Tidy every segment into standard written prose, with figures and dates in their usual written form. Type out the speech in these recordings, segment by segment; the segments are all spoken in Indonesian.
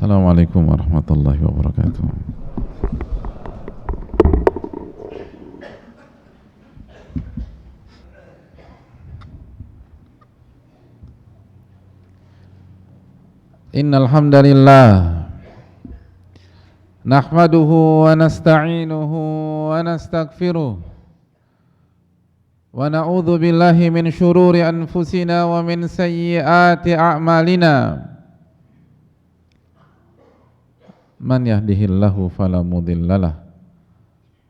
Assalamualaikum warahmatullahi wabarakatuh. Innal hamdalillah nahmaduhu wa nasta'inuhu wa nastaghfiruh wa na'udzu billahi min syururi anfusina wa min sayyiati a'malina. Man yahdihillahu fala mudhillalah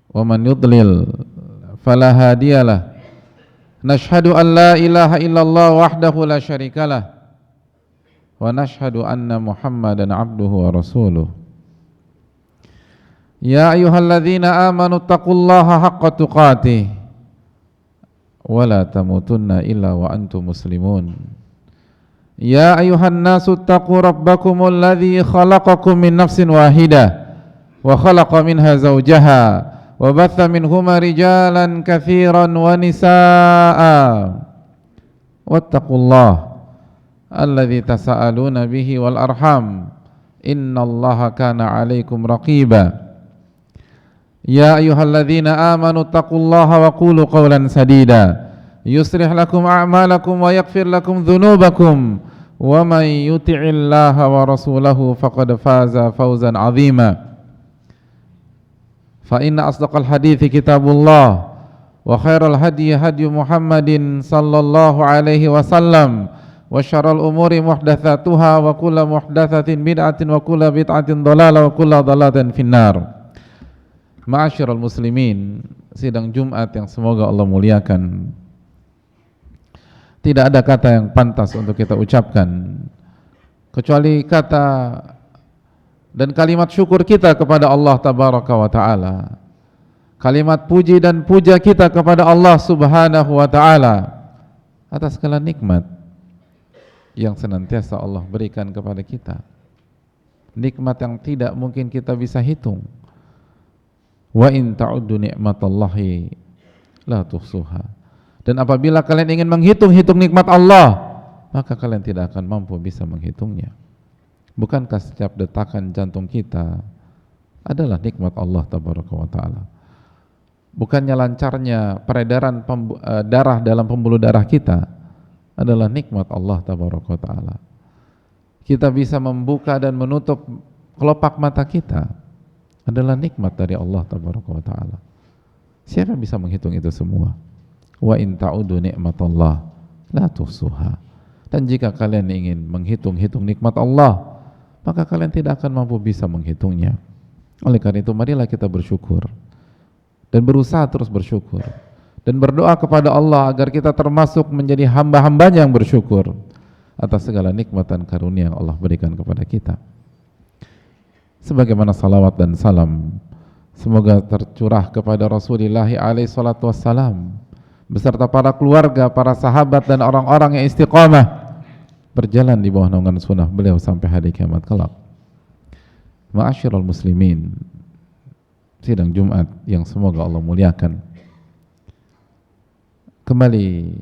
wa man yudlil fala hadiyalah. Nashhadu an la ilaha illallah wahdahu la syarikalah wa nashhadu anna Muhammadan abduhu wa rasuluh. Ya ayyuhalladzina amanu taqullaha haqqa tuqatih wa la tamutunna illa wa antum muslimun. Ya ayyuhan nasu taqu rabbakumul ladzi khalaqakum min nafsin wahidah wa khalaqa minha zawjaha wa batha minhuma rijalan katsiran wa nisaa'a wattaqullaha alladzi tasaaluna bihi wal arham innallaha kana 'alaikum raqiba. Ya ayyuhalladzina amanu taqullaha wa qulu qawlan sadida yuslih lakum a'malakum wa yaghfir lakum dhunubakum wa may yuti'illaha wa rasulahu faqad faza fawzan 'azima. Fa inna asdaqal hadithi kitabullah wa khairal hadyi hadyu Muhammadin sallallahu alaihi wasallam wa syarrul umuri muhdatsatuha wa kullu muhdatsatin bid'atin wa kullu bid'atin dhalalah wa kullu dhalalatin finnar. Ma'asyiral muslimin, sidang Jumat yang semoga Allah muliakan. Tidak ada kata yang pantas untuk kita ucapkan kecuali kata dan kalimat syukur kita kepada Allah tabaraka wa ta'ala, kalimat puji dan puja kita kepada Allah subhanahu wa ta'ala atas segala nikmat yang senantiasa Allah berikan kepada kita, nikmat yang tidak mungkin kita bisa hitung. Wa in ta'uddu ni'matallahi la tuhsuha. Dan apabila kalian ingin menghitung-hitung nikmat Allah, maka kalian tidak akan mampu bisa menghitungnya. Bukankah setiap detakan jantung kita adalah nikmat Allah tabaraka wa ta'ala? Bukannya lancarnya peredaran darah dalam pembuluh darah kita adalah nikmat Allah tabaraka wa ta'ala? Kita bisa membuka dan menutup kelopak mata kita adalah nikmat dari Allah tabaraka wa ta'ala. Siapa yang bisa menghitung itu semua? Wa in ta'udu ni'matallah la tuhsuha. Dan jika kalian ingin menghitung-hitung nikmat Allah, maka kalian tidak akan mampu bisa menghitungnya. Oleh karena itu marilah kita bersyukur dan berusaha terus bersyukur dan berdoa kepada Allah agar kita termasuk menjadi hamba-hambanya yang bersyukur atas segala nikmat dan karunia yang Allah berikan kepada kita. Sebagaimana salawat dan salam semoga tercurah kepada Rasulullah alaihi salatu wassalam beserta para keluarga, para sahabat dan orang-orang yang istiqamah berjalan di bawah naungan sunnah beliau sampai hari kiamat kelak. Ma'asyiral muslimin, sidang Jumat yang semoga Allah muliakan. Kembali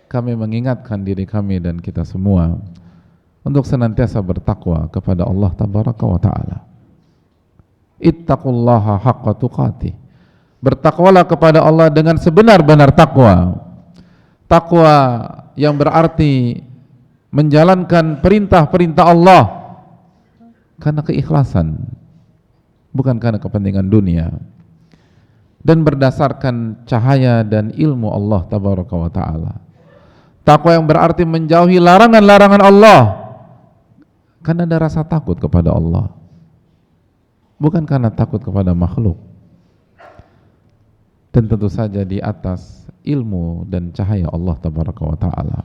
kami mengingatkan diri kami dan kita semua untuk senantiasa bertakwa kepada Allah tabaraka wa ta'ala. Ittaqullaha haqqa tuqatih. Bertakwalah kepada Allah dengan sebenar-benar takwa. Takwa yang berarti menjalankan perintah-perintah Allah karena keikhlasan, bukan karena kepentingan dunia, dan berdasarkan cahaya dan ilmu Allah tabaraka wa ta'ala. Takwa yang berarti menjauhi larangan-larangan Allah karena ada rasa takut kepada Allah, bukan karena takut kepada makhluk. Dan tentu saja di atas ilmu dan cahaya Allah tabaraka wa ta'ala.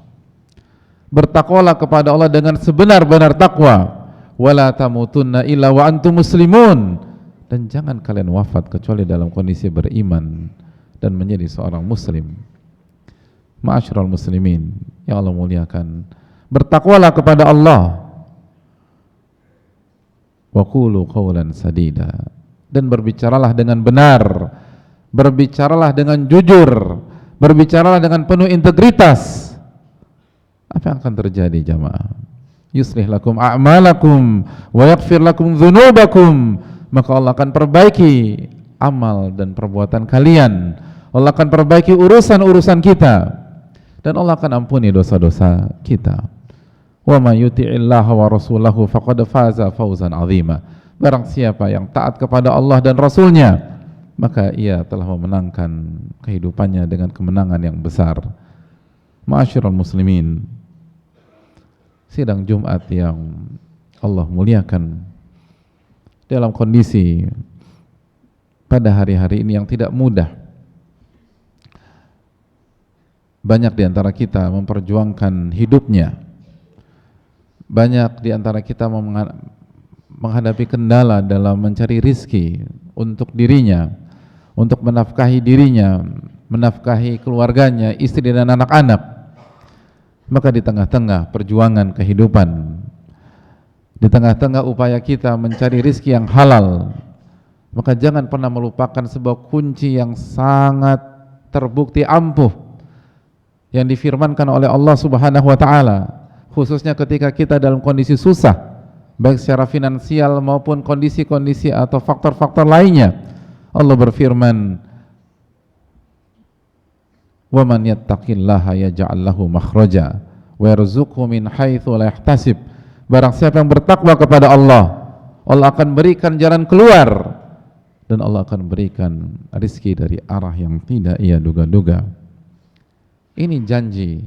Bertakwalah kepada Allah dengan sebenar-benar takwa. Wala tamutunna illa wa antum muslimun. Dan jangan kalian wafat kecuali dalam kondisi beriman dan menjadi seorang muslim. Ma'asyiral muslimin yang Allah muliakan, bertakwalah kepada Allah. Wa qulu qawlan sadida. Dan berbicaralah dengan benar, berbicaralah dengan jujur, berbicaralah dengan penuh integritas. Apa yang akan terjadi jamaah? yuslih lakum a'malakum wa yaghfir lakum dzunubakum, maka Allah akan perbaiki amal dan perbuatan kalian. Allah akan perbaiki urusan-urusan kita dan Allah akan ampuni dosa-dosa kita. Wa may yuti'illaha wa rasulahu faqad faza fawzan 'azima. Barang siapa yang taat kepada Allah dan Rasulnya, maka ia telah memenangkan kehidupannya dengan kemenangan yang besar. Ma'asyiral muslimin, sidang Jumat yang Allah muliakan, dalam kondisi pada hari-hari ini yang tidak mudah, banyak di antara kita memperjuangkan hidupnya, banyak di antara kita menghadapi kendala dalam mencari rizki untuk dirinya, untuk menafkahi dirinya, menafkahi keluarganya, istri dan anak-anak. Maka di tengah-tengah perjuangan kehidupan, di tengah-tengah upaya kita mencari rizki yang halal, maka jangan pernah melupakan sebuah kunci yang sangat terbukti ampuh yang difirmankan oleh Allah Subhanahu wa taala, khususnya ketika kita dalam kondisi susah, baik secara finansial maupun kondisi-kondisi atau faktor-faktor lainnya. Allah berfirman, "Wa man yattaqillaha yaj'al lahu makhraja wa yarzuqhu min haitsu la yahtasib." Barang siapa yang bertakwa kepada Allah, Allah akan berikan jalan keluar dan Allah akan berikan rizki dari arah yang tidak ia duga-duga. Ini janji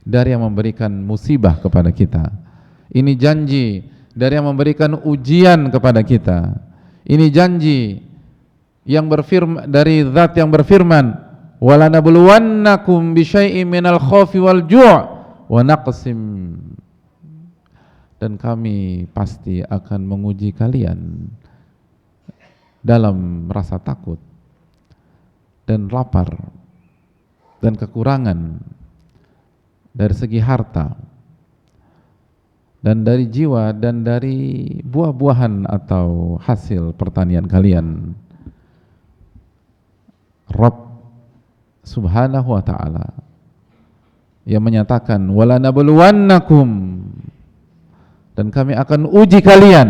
dari yang memberikan musibah kepada kita. Ini janji dari yang memberikan ujian kepada kita. Ini janji yang berfirman dari zat yang berfirman, "Walanabluwannakum bisyai'im minal khaufi wal ju' wa naqsim." Dan kami pasti akan menguji kalian dalam rasa takut dan lapar dan kekurangan dari segi harta dan dari jiwa dan dari buah-buahan atau hasil pertanian kalian. Rabb Subhanahu wa ta'ala yang menyatakan, "Walanabluwannakum," dan kami akan uji kalian,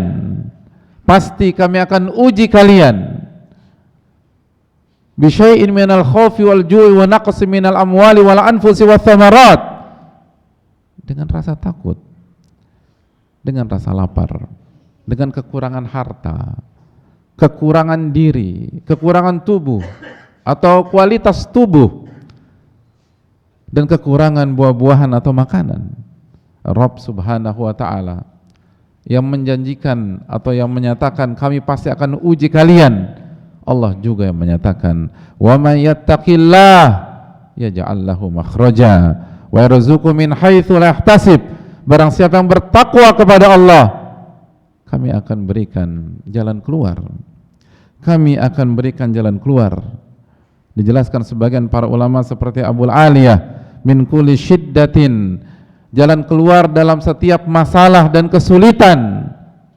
pasti kami akan uji kalian, bisyai'in minal khaufi wal ju'i wa naqsi minal amwali wal anfusi wath thamarat, dengan rasa takut, dengan rasa lapar, dengan kekurangan harta, kekurangan diri, kekurangan tubuh atau kualitas tubuh, dan kekurangan buah-buahan atau makanan. Rabb Subhanahu wa ta'ala yang menjanjikan atau yang menyatakan kami pasti akan uji kalian, Allah juga yang menyatakan, "Wa may yattaqillah yaj'al lahu makhraja wa yarzuqhu min haitsu la yahtasib." Barang siapa yang bertakwa kepada Allah, kami akan berikan jalan keluar. Kami akan berikan jalan keluar. Dijelaskan sebagian para ulama seperti Abul Aliyah, min kulli syiddatin, jalan keluar dalam setiap masalah dan kesulitan.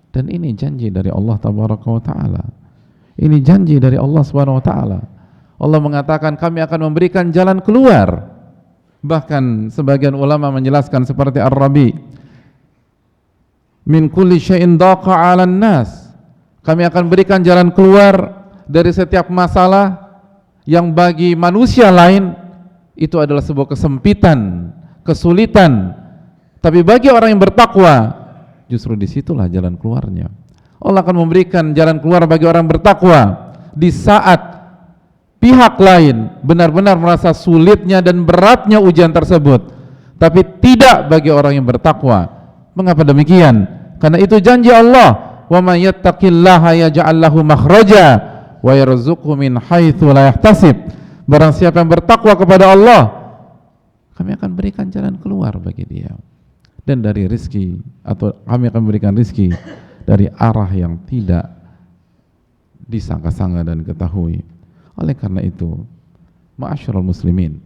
Dan ini janji dari Allah Tabaraka wa Ta'ala. Ini janji dari Allah Subhanahu wa ta'ala. Allah mengatakan kami akan memberikan jalan keluar. Bahkan sebagian ulama menjelaskan seperti Ar-Rabi, min kulli syai'in daqa 'alan nas. Kami akan berikan jalan keluar dari setiap masalah yang bagi manusia lain itu adalah sebuah kesempitan, kesulitan. Tapi bagi orang yang bertakwa, justru disitulah jalan keluarnya. Allah akan memberikan jalan keluar bagi orang bertakwa di saat pihak lain benar-benar merasa sulitnya dan beratnya ujian tersebut, tapi tidak bagi orang yang bertakwa. Mengapa demikian? Karena itu janji Allah, "Wa may yattaqillaha yaj'al lahu makhraja wa yarzuqhu min haitsu la yahtasib." Barang siapa yang bertakwa kepada Allah, kami akan berikan jalan keluar bagi dia, dan dari rizki, atau kami akan berikan rizki dari arah yang tidak disangka-sangka dan ketahui. Oleh karena itu, ma'asyiral muslimin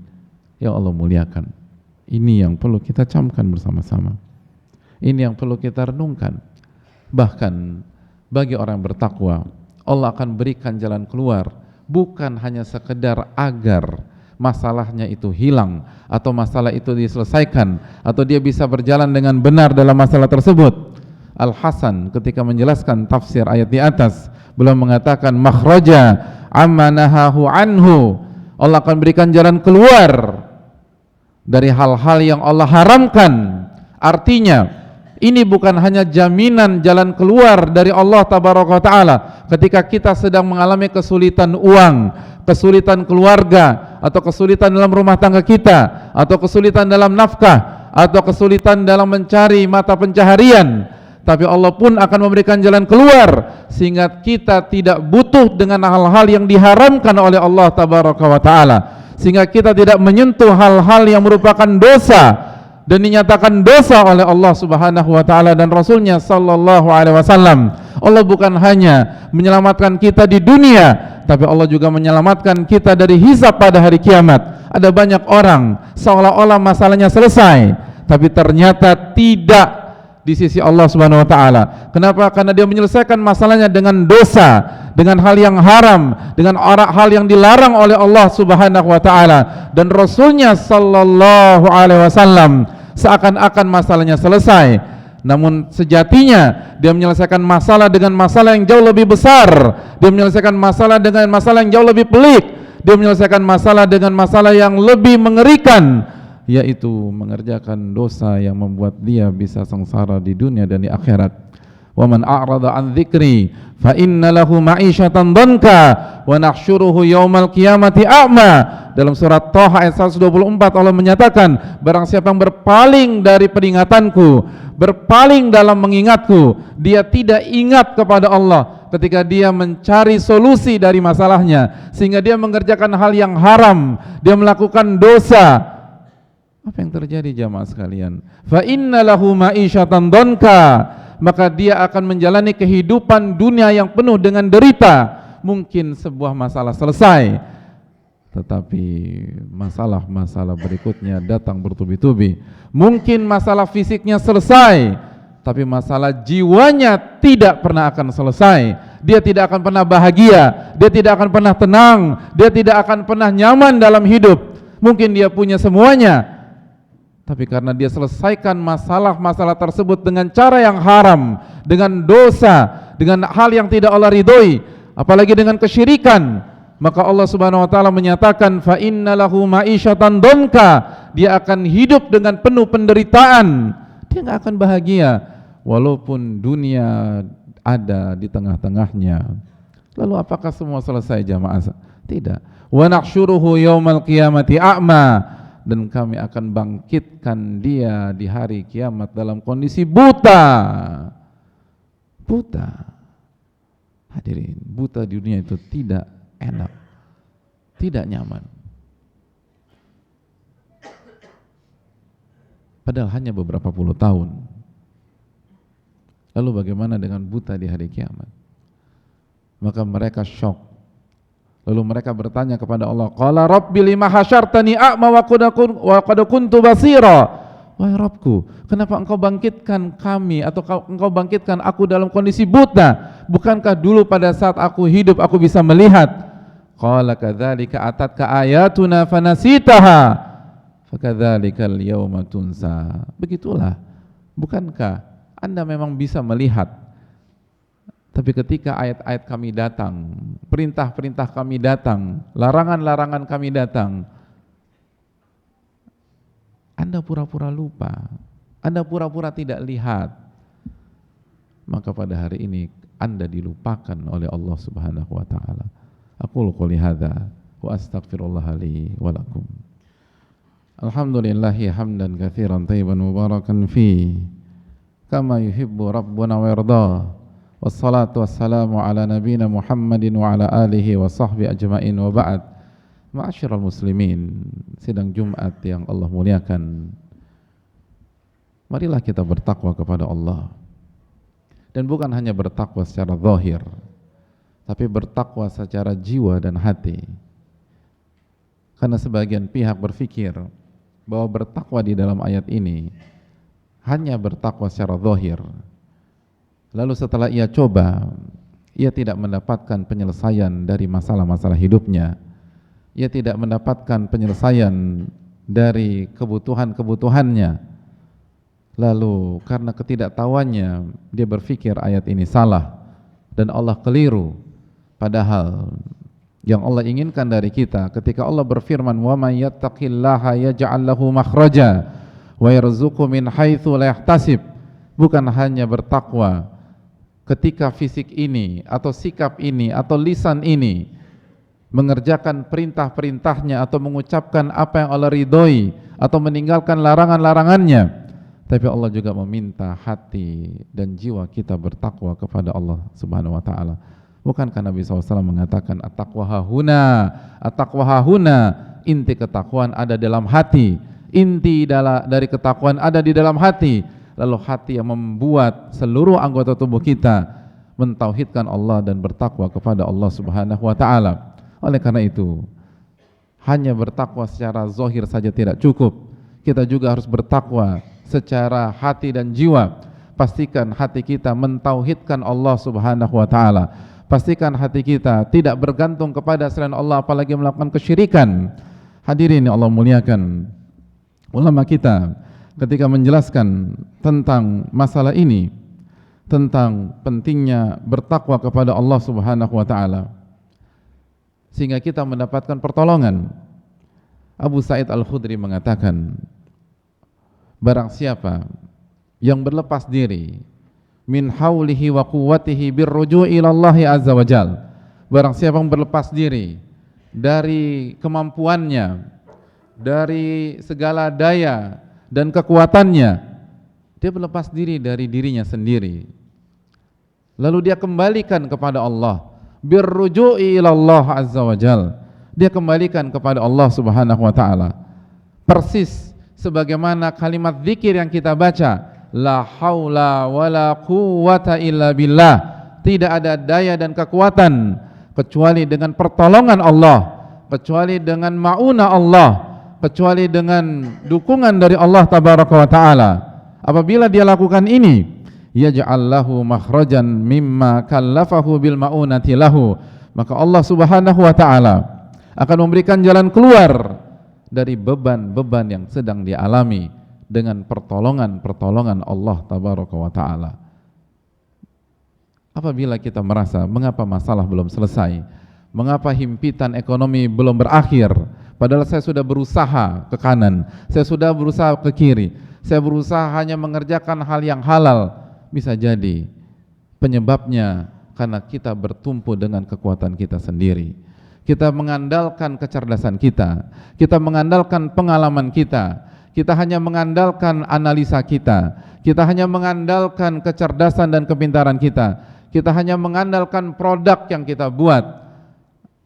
yang Allah muliakan, ini yang perlu kita camkan bersama-sama. Ini yang perlu kita renungkan. Bahkan bagi orang yang bertakwa, Allah akan berikan jalan keluar, bukan hanya sekedar agar masalahnya itu hilang, atau masalah itu diselesaikan, atau dia bisa berjalan dengan benar dalam masalah tersebut. Al-Hasan ketika menjelaskan tafsir ayat di atas, beliau mengatakan makhraja amma nahahu anhu, Allah akan berikan jalan keluar dari hal-hal yang Allah haramkan. Artinya ini bukan hanya jaminan jalan keluar dari Allah tabaraka wa taala ketika kita sedang mengalami kesulitan uang, kesulitan keluarga, atau kesulitan dalam rumah tangga kita, atau kesulitan dalam nafkah, atau kesulitan dalam mencari mata pencaharian. Tapi Allah pun akan memberikan jalan keluar sehingga kita tidak butuh dengan hal-hal yang diharamkan oleh Allah tabaraka wa taala, sehingga kita tidak menyentuh hal-hal yang merupakan dosa dan dinyatakan dosa oleh Allah Subhanahu wa taala dan Rasulnya sallallahu alaihi wasallam. Allah bukan hanya menyelamatkan kita di dunia, tapi Allah juga menyelamatkan kita dari hisab pada hari kiamat. Ada banyak orang seolah-olah masalahnya selesai, tapi ternyata tidak di sisi Allah Subhanahu wa taala. Kenapa? Karena dia menyelesaikan masalahnya dengan dosa, dengan hal yang haram, dengan hal yang dilarang oleh Allah Subhanahu wa taala dan Rasulnya sallallahu alaihi wasallam. Seakan-akan masalahnya selesai, namun sejatinya dia menyelesaikan masalah dengan masalah yang jauh lebih besar. Dia menyelesaikan masalah dengan masalah yang jauh lebih pelik. Dia menyelesaikan masalah dengan masalah yang lebih mengerikan, yaitu mengerjakan dosa yang membuat dia bisa sengsara di dunia dan di akhirat. Wa man a'rada an dzikri fa inna lahu ma'isyatan dhanka wa nahsyuruhu yaumal qiyamati a'ma. Dalam surat Thaha ayat 124 Allah menyatakan, barang siapa yang berpaling dari peringatanku, berpaling dalam mengingatku, dia tidak ingat kepada Allah ketika dia mencari solusi dari masalahnya, sehingga dia mengerjakan hal yang haram, dia melakukan dosa. Apa yang terjadi jamaah sekalian? Fa inna lahu ma'isyatan dhanka, maka dia akan menjalani kehidupan dunia yang penuh dengan derita. Mungkin sebuah masalah selesai, tetapi masalah-masalah berikutnya datang bertubi-tubi. Mungkin masalah fisiknya selesai, tapi masalah jiwanya tidak pernah akan selesai. Dia tidak akan pernah bahagia, dia tidak akan pernah tenang, dia tidak akan pernah nyaman dalam hidup. Mungkin dia punya semuanya, tapi karena dia selesaikan masalah-masalah tersebut dengan cara yang haram, dengan dosa, dengan hal yang tidak Allah ridhoi, apalagi dengan kesyirikan, maka Allah Subhanahu wa taala menyatakan fa inna lahu ma'isyatan dhanka, dia akan hidup dengan penuh penderitaan. Dia enggak akan bahagia walaupun dunia ada di tengah-tengahnya. Lalu apakah semua selesai jamaah? Tidak. Wa nahsyuruhu yaumal qiyamati a'ma, dan kami akan bangkitkan dia di hari kiamat dalam kondisi buta. Buta. Hadirin, buta di dunia itu tidak enak, tidak nyaman. Padahal hanya beberapa puluh tahun. Lalu bagaimana dengan buta di hari kiamat? Maka mereka syok. Lalu mereka bertanya kepada Allah, qala rabbi lima hasyartani a'ma wa qad kuntu basira. Wahai Rabbku, kenapa engkau bangkitkan kami atau engkau bangkitkan aku dalam kondisi buta? Bukankah dulu pada saat aku hidup aku bisa melihat? Qala kadzalika atatka ayatuna fanasitaha fakadzalikal yauma tunsa. Begitulah, bukankah Anda memang bisa melihat, tapi ketika ayat-ayat kami datang, perintah-perintah kami datang, larangan-larangan kami datang, Anda pura-pura lupa, Anda pura-pura tidak lihat, maka pada hari ini Anda dilupakan oleh Allah Subhanahu wa taala. Aqulu qouli hadza wa astaghfirullah li wa lakum. Alhamdulillahi hamdan katsiran thayyiban mubarakan fi kama yuhibbu rabbuna wa yarda. Wassalatu wassalamu ala nabiyyina Muhammadin wa ala alihi wa sahbihi ajma'in wa ba'd. Ma'asyiral muslimin, sidang Jumat yang Allah muliakan, marilah kita bertakwa kepada Allah. Dan bukan hanya bertakwa secara zahir, tapi bertakwa secara jiwa dan hati. Karena sebagian pihak berpikir bahwa bertakwa di dalam ayat ini hanya bertakwa secara zahir. Lalu setelah ia coba, ia tidak mendapatkan penyelesaian dari masalah-masalah hidupnya. ia tidak mendapatkan penyelesaian dari kebutuhan-kebutuhannya. Lalu karena ketidaktahuannya dia berpikir ayat ini salah dan Allah keliru. Padahal yang Allah inginkan dari kita ketika Allah berfirman, "Wa may yattaqillaha yaj'al lahu makhraja wa yarzuqhu min haitsu la yahtasib." Bukan hanya bertakwa ketika fisik ini atau sikap ini atau lisan ini mengerjakan perintah-perintahnya atau mengucapkan apa yang Allah ridhoi atau meninggalkan larangan-larangannya, tapi Allah juga meminta hati dan jiwa kita bertakwa kepada Allah Subhanahu wa taala. Bukankah Nabi SAW mengatakan at-taqwa hahuna, at-taqwa hahuna, inti ketakwaan ada dalam hati, inti dari ketakwaan ada di dalam hati. Lalu hati yang membuat seluruh anggota tubuh kita mentauhidkan Allah dan bertakwa kepada Allah Subhanahu wa taala. Oleh karena itu, hanya bertakwa secara zahir saja tidak cukup. Kita juga harus bertakwa secara hati dan jiwa. Pastikan hati kita mentauhidkan Allah Subhanahu wa taala. Pastikan hati kita tidak bergantung kepada selain Allah, apalagi melakukan kesyirikan. Hadirin yang Allah muliakan, ulama kita ketika menjelaskan tentang masalah ini, tentang pentingnya bertakwa kepada Allah Subhanahu wa taala, sehingga kita mendapatkan pertolongan. Abu Sa'id Al-Khudri mengatakan, barang siapa yang berlepas diri min haulihi wa quwwatihi birruju'i ilallahi azza wa jal, barang siapa yang berlepas diri dari kemampuannya, dari segala daya dan kekuatannya, dia berlepas diri dari dirinya sendiri, lalu dia kembalikan kepada Allah, birruju'i ilallah azza wa jal, dia kembalikan kepada Allah Subhanahu wa taala, persis sebagaimana kalimat zikir yang kita baca, la haula wala quwwata illa billah, tidak ada daya dan kekuatan kecuali dengan pertolongan Allah, kecuali dengan ma'unah Allah, kecuali dengan dukungan dari Allah tabaraka wa taala. Apabila dia lakukan ini, yaj'al lahu makhrajan mimma kallafahu bil ma'unati lahu, maka Allah Subhanahu wa taala akan memberikan jalan keluar dari beban-beban yang sedang dialami dengan pertolongan Allah tabaraka wa ta'ala. Apabila kita merasa mengapa masalah belum selesai, mengapa himpitan ekonomi belum berakhir, padahal saya sudah berusaha ke kanan, saya sudah berusaha ke kiri, saya berusaha hanya mengerjakan hal yang halal, bisa jadi penyebabnya karena kita bertumpu dengan kekuatan kita sendiri. Kita mengandalkan kecerdasan kita, kita mengandalkan pengalaman kita, kita hanya mengandalkan analisa kita hanya mengandalkan kecerdasan dan kepintaran kita hanya mengandalkan produk yang kita buat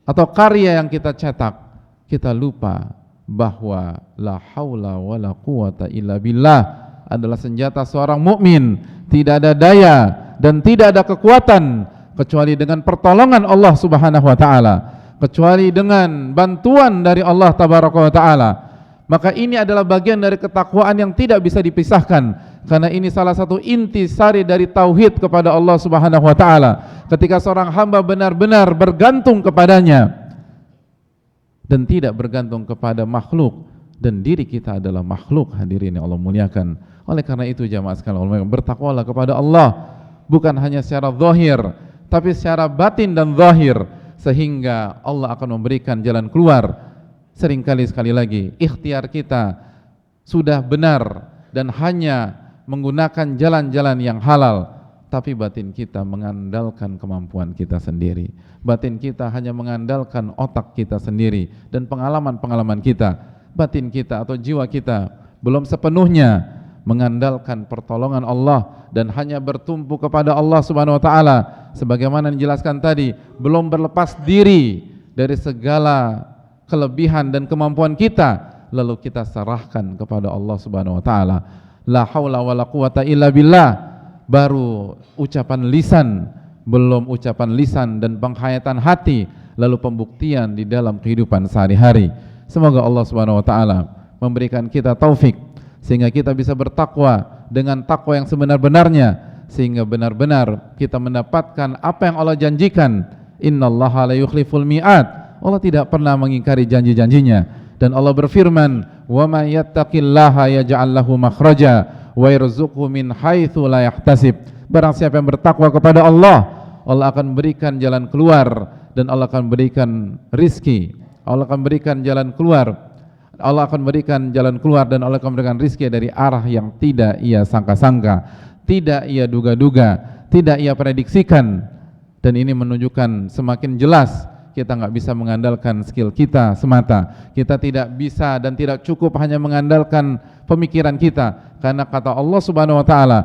atau karya yang kita cetak. Kita lupa bahwa la haula wala quwata illa billah adalah senjata seorang mukmin. Tidak ada daya dan tidak ada kekuatan kecuali dengan pertolongan Allah Subhanahu wa taala, kecuali dengan bantuan dari Allah tabaraka wa taala. Maka ini adalah bagian dari ketakwaan yang tidak bisa dipisahkan, karena ini salah satu inti sari dari tauhid kepada Allah Subhanahu wa taala. Ketika seorang hamba benar-benar bergantung kepadanya dan tidak bergantung kepada makhluk, dan diri kita adalah makhluk, hadirin yang Allah muliakan. Oleh karena itu jamaah sekalian, bertakwalah kepada Allah bukan hanya secara zahir, tapi secara batin dan zahir, sehingga Allah akan memberikan jalan keluar. Seringkali sekali lagi ikhtiar kita sudah benar dan hanya menggunakan jalan-jalan yang halal, tapi batin kita mengandalkan kemampuan kita sendiri, batin kita hanya mengandalkan otak kita sendiri dan pengalaman-pengalaman kita. Batin kita atau jiwa kita belum sepenuhnya mengandalkan pertolongan Allah dan hanya bertumpu kepada Allah Subhanahu wa taala, sebagaimana dijelaskan tadi, belum berlepas diri dari segala kelebihan dan kemampuan kita, lalu kita serahkan kepada Allah Subhanahu wa taala. La haula wala quwata illa billah, baru ucapan lisan, belum ucapan lisan dan penghayatan hati, lalu pembuktian di dalam kehidupan sehari-hari. Semoga Allah Subhanahu wa taala memberikan kita taufik sehingga kita bisa bertakwa dengan takwa yang sebenar-benarnya, sehingga benar-benar kita mendapatkan apa yang Allah janjikan. Innallaha la yukhliful mi'ad, Allah tidak pernah mengingkari janji-janjinya. Dan Allah berfirman, "Wa may yattaqillaha yaj'al lahu makhraja wa yarzuqhu min haitsu la yahtasib." Barang siapa yang bertakwa kepada Allah, Allah akan berikan jalan keluar dan Allah akan berikan rizki. Allah akan berikan jalan keluar. Allah akan berikan jalan keluar dan Allah akan berikan rizki dari arah yang tidak ia sangka-sangka, tidak ia duga-duga, tidak ia prediksikan. Dan ini menunjukkan semakin jelas kita nggak bisa mengandalkan skill kita semata. Kita tidak bisa dan tidak cukup hanya mengandalkan pemikiran kita, karena kata Allah Subhanahu wa taala,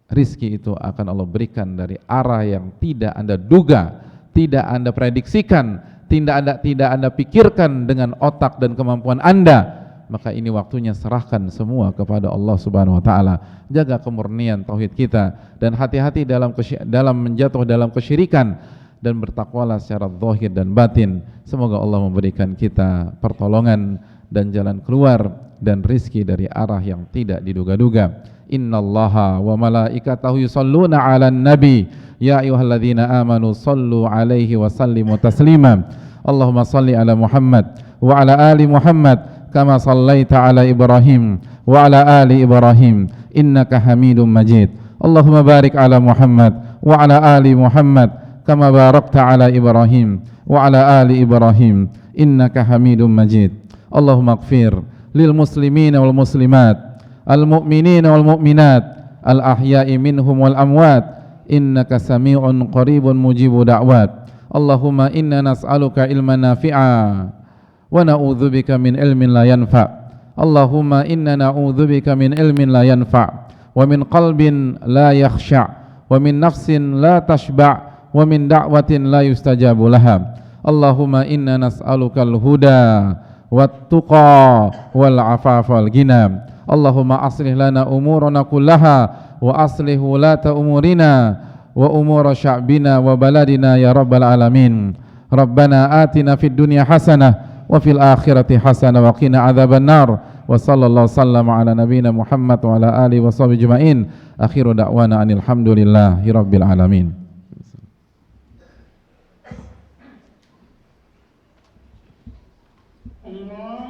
rizki itu akan Allah berikan dari arah yang tidak Anda duga, tidak Anda prediksikan, tidak Anda pikirkan dengan otak dan kemampuan Anda. Maka ini waktunya serahkan semua kepada Allah Subhanahu wa taala. Jaga kemurnian tauhid kita dan hati-hati dalam menjatuh dalam kesyirikan, dan bertakwalah secara zahir dan batin. Semoga Allah memberikan kita pertolongan dan jalan keluar dan rizki dari arah yang tidak diduga-duga. Innallaha wa malaikatahu yusalluna 'alan nabi ya ayyuhalladzina amanu sallu 'alaihi wa sallimu taslima. Allahumma salli ala Muhammad wa ala ali Muhammad kama sallaita ala Ibrahim wa ala ali Ibrahim innaka Hamidum Majid. Allahumma barik ala Muhammad wa ala ali Muhammad kama barakta ala Ibrahim wa ala ali Ibrahim innaka Hamidum Majid. Allahumma ighfir lil muslimina wal muslimat, al mu'minina wal mu'minat, al ahya'i minhum wal amwat, innaka sami'un qaribun mujibu da'wat. Allahumma inna nas'aluka ilman nafi'a wa na'udzubika min ilmin la yanfa'. Allahumma inna na'udzubika min ilmin la yanfa' wa min qalbin la yakhsha' wa min nafsin la tashba' wa min da'watin la yustajabu laha. Allahumma inna nas'aluka al-huda wat tuqa wal afafa wal ghina. Allahumma aslih lana umurana kullaha wa aslih wulata umurina wa umura sya'bina wa baladina ya rabbal alamin. Rabbana atina fid dunya hasanah wa fil akhirati hasanah wa qina adzaban nar. Wa sallallahu sallama ala nabiyyina Muhammad wa ala alihi wa sahbihi ajma'in. Akhiru da'wana anil hamdulillahi rabbil alamin. Allah